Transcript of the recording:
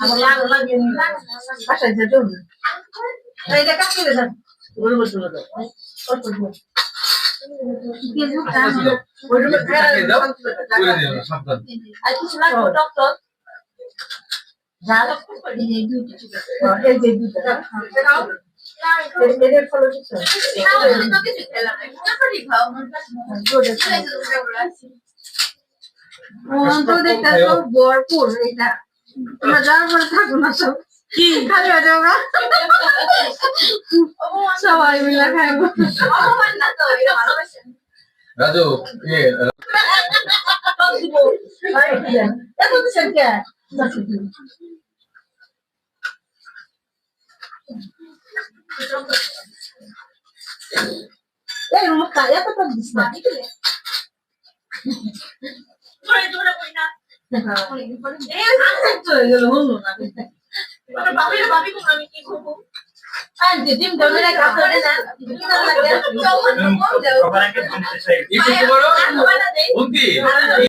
আমার লাল লাগে না বাসায় যেতে হবে এইটা কাকে রে স্যার ওই বসে না অল্প দিও কিছু কাজ ওই রুমে খাই দাও করে দিও না সাবধান আর কিছু লাগবে ডক্টর জাল করে এই দুইটা এই যে দুইটা খাও এদের ফলো কিছু আমি তো কিছু খেলাম না তারপরে খাও গোড়ে তো দেখতে তো ভরপুর এটা তোমরা যাওয়ার পরে থাকো না সব কি খালি হয়ে যাও সবাই মিলে খাইবো রাজু এত তো কে এই মুখটা এত তো দিস না জোরে জোরে কই না এই আসছে চলে গেল হলো না বাবি বাবি কোন আমি কি করব আন্টি ডিম দমে রাখা করে না কি না লাগে চল কম যাও একটু বড় উন্তি